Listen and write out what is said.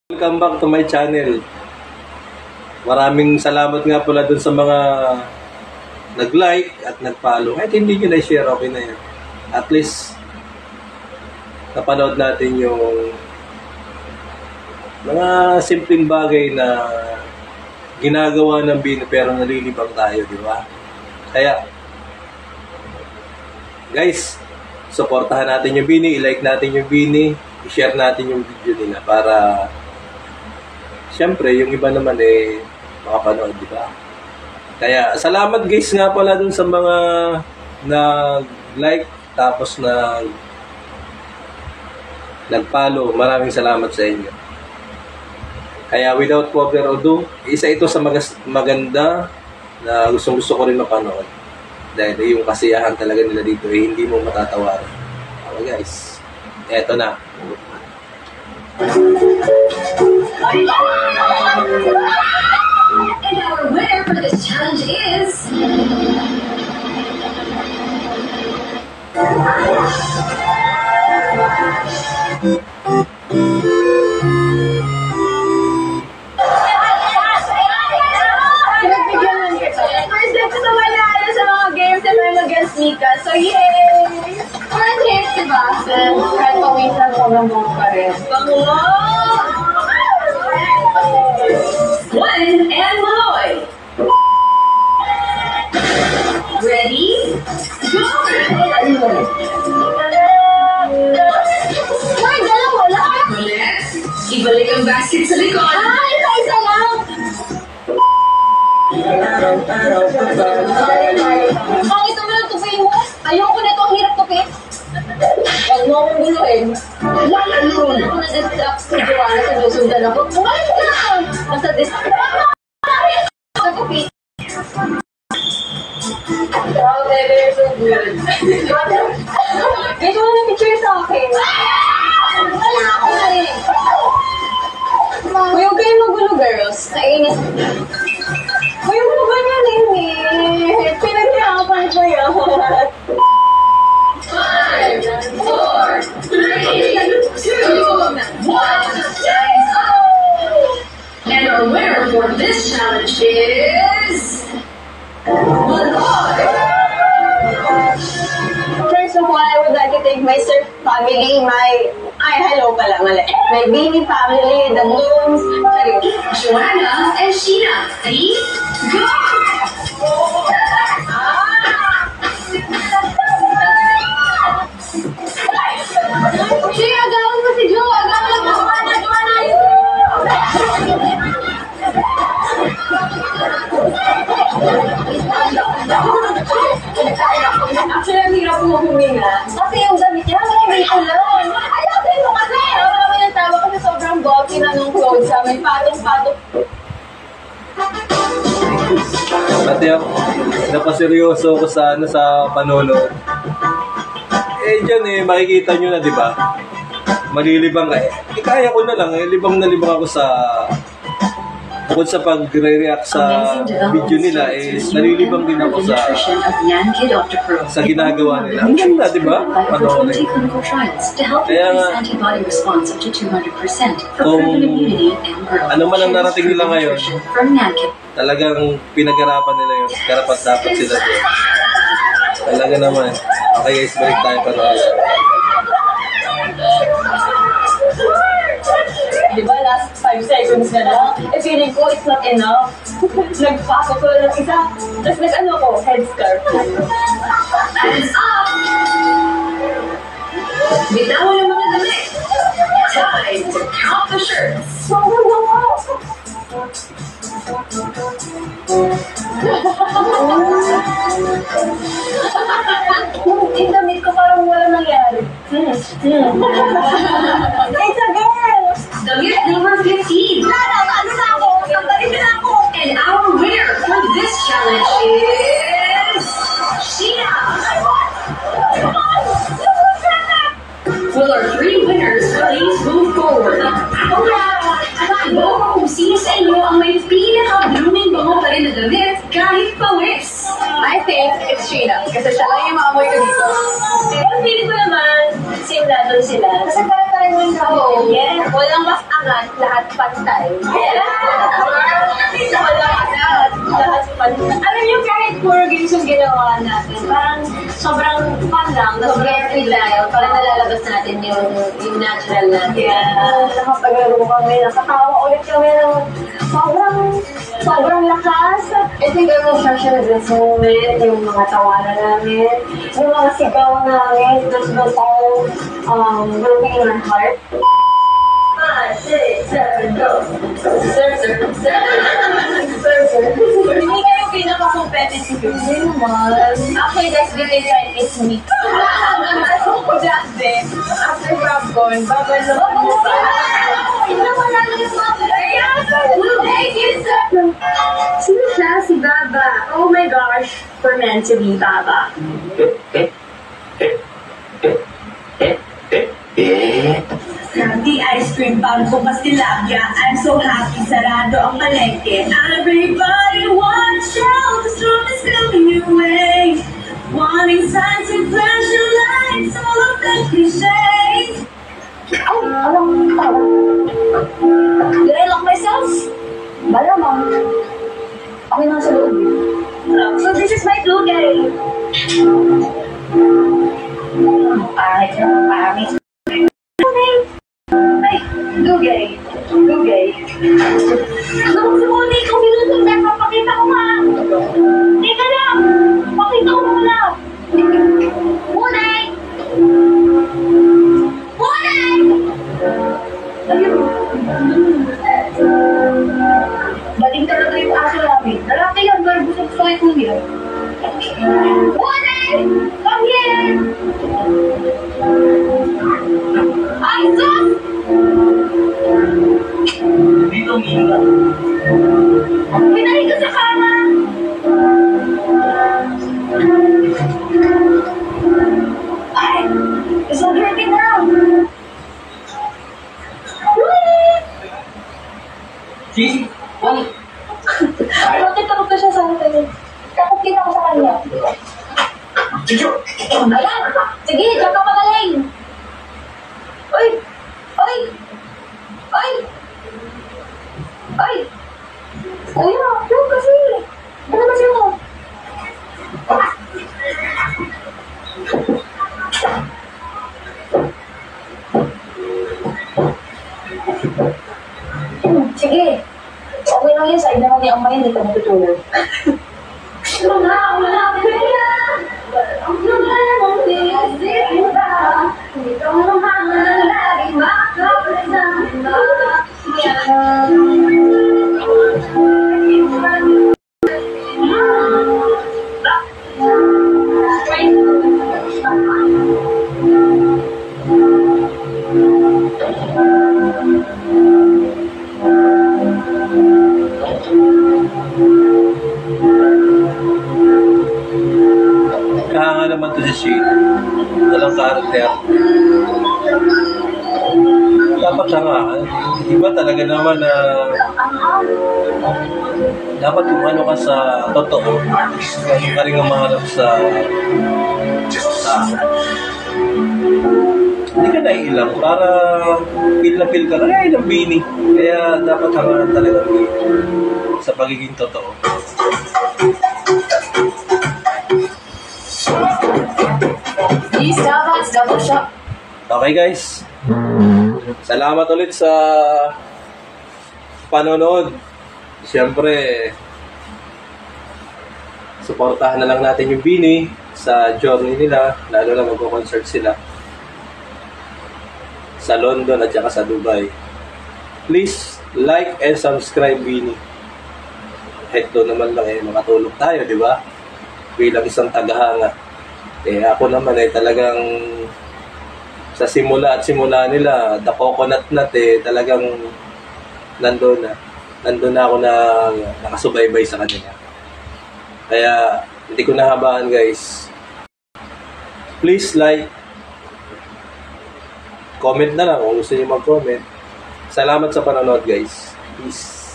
Welcome back to my channel. Maraming salamat nga pala dun sa mga nag-like at nag-follow. Kahit hindi nyo na-share, okay na yan. At least, napanood natin yung mga simpleng bagay na ginagawa ng Bini pero nalilibang tayo, di ba? Kaya, guys, supportahan natin yung Bini, i-like natin yung Bini, i-share natin yung video nila para siyempre, yung iba naman makapanood, di ba? Kaya, salamat guys nga pala dun sa mga nag-like tapos nag-follow. Maraming salamat sa inyo. Kaya, without further ado, isa ito sa maganda na gustong-gusto ko rin mapanood. Dahil yung kasiyahan talaga nila dito hindi mo matatawaran. Okay guys, eto na. And our winner for this challenge is... Mika. So, yay! Parang hit, diba? Kahit pawisan, sobrang bong pa rin. Gwen and Maloy. Ready? Go! Ay, dalawa lang! Next, ibalik ang basket sa likod. Ay, isa lang! Bakit naman ang tupi mo? Ayoko na ito, ang hirap tupi. Huwag mo akong guluhin. Lalalun! Ako na-distract sa Joanna sa Josundan ako. Kumain ka! Nasa distract. Sa tupi. Wow, baby, you're so good. Guys, wala na picture sa akin. Wala ako na rin. Huwag kayo magulo, girls. Nainis. Uy, ano ba yan, Amy? Pinaghirapan ko yan. 5, 4, 3, 2, 1. And our winner for this challenge is... Maloy! First of all, I would like to thank my Surf family, hello pala, mali. My Bini family, the Blooms, Joanna and Sheena. Ready? Go! Siya, agawin mo si Jo! Agawin mo si Joanna! Actually, ang hirap mo huminga. Kasi yung damit niya, may ulan. Ayapin mo kasi! Ako naman yung tawa kasi sobrang bulky na nung clothes. May patong-patong. Pati ako, napaseryoso ko sa panonood. Dyan makikita nyo na, di ba? Malilibang kaya ko na lang, libang na libang ako sa bukod sa pag-react sa video nila, nalilibang din ako sa ginagawa nila. Ang ganda, di ba? Kaya nga, kung ano man ang narating nila ngayon, talagang pinag-arapan nila yun. Karapat dapat sila doon. Talaga naman. Okay guys, balik tayo pa rin. Diba, last 5 seconds na lang? Feeling ko, it's not enough. Nagpasok ko ng isa. Tapos nag-ano ko, headscarf. Hands up! Bitawan ang mga damit. Time to count the shirts. Yung damit ko parang walang nangyari. It's a girl! Damit number 15. Ano na ako? Sandali na ako! And our winner for this challenge is... Sheena! Will our 3 winners please move forward? Takbo kung sino sa inyo ang may pinaka-blooming bango pa rin na damit kahit pawis. I think it's Sheena. Kasi siya lang yung maamoy ko dito. Pero feeling ko naman, same level sila. Kasi parang yung Oh, yeah. Walang mas angat, lahat pantay. Yeah. Walang angat, lahat pantay. Alam niyo, kahit puro games yung ginawa natin, parang sobrang fun lang. Sobrang free tayo. Parang nalalabas natin yung natural natin. Yeah. Nakapaglaro kami, nakatawa ulit kami ng sobrang lakas. I think I'm obsession with this moment, yung mga tawanan namin, yung mga sigaw namin, those all broken in our heart. 5, 6, 7, go! Sir. Hindi kayo pinaka-competitive. Hindi naman. Actually, that's because it's me. Ako just din. After Popcorn, babalo ko pa. Wala na yung mga thank you, sir! Sino siya? Si Baba. Oh my gosh. We're meant to be Baba. Candy ice cream, bago pastilabya. I'm so happy, sarado ang palengke. Everybody watch out, the storm is coming your way. Wanting signs and flashing lights, all of the cliches. Ay, alam ko. Did I lock myself? Malamang. Ako yung nasa loob. So this is my clue, guys. Pangit na pangit. Ay, Dugay. Lumuni kung binutong na, papakita ko nga. Teka lang, pakita ko muna. Munay! Ayun. Baling talaga yung aso namin. Lalaki yan, pero busog sa ito niya. Munay! Come here! Ay, sus! Dito, Mila. Pinay ka sa kama! Ay! It's not hurting now! Sisi, wala. Bakit takot na siya sa akin? Takot din ako sa kanya. Chicho! Ayan! Sige, diyan ka magaling! Ay! Kuya, yun kasi! Ano ba siya mo? Sige. Okay lang yun. Side naman ni Amma yun. Hindi ka matutulog. Wala. Kaya. Ang mong tiisip ba? Ito naman lagi makapasama. Kahanga naman to si Shane. Walang karakter. Dapat hangaan. Iba talaga naman na dapat kung ano ka sa totoo. Huwag ka rin umaharap sa hindi ka naiilang para feel na feel ka kaya ng Bini. Kaya dapat hangaan talaga sa pagiging totoo. Please, double shot. Okay guys, salamat ulit sa panonood. Siyempre, suportahan na lang natin yung Bini sa journey nila, lalo na magko-concert sila sa London at saka sa Dubai. Please like and subscribe Bini. Kahit doon naman lang makatulog tayo, di ba? Bilang isang tagahanga. Ako naman talagang sa simula nila, the coconut nut talagang nandun na ako na nakasubaybay sa kanila. Kaya hindi ko nahabaan guys. Please like, comment na lang kung gusto niyo mag-comment. Salamat sa panonood guys. Peace.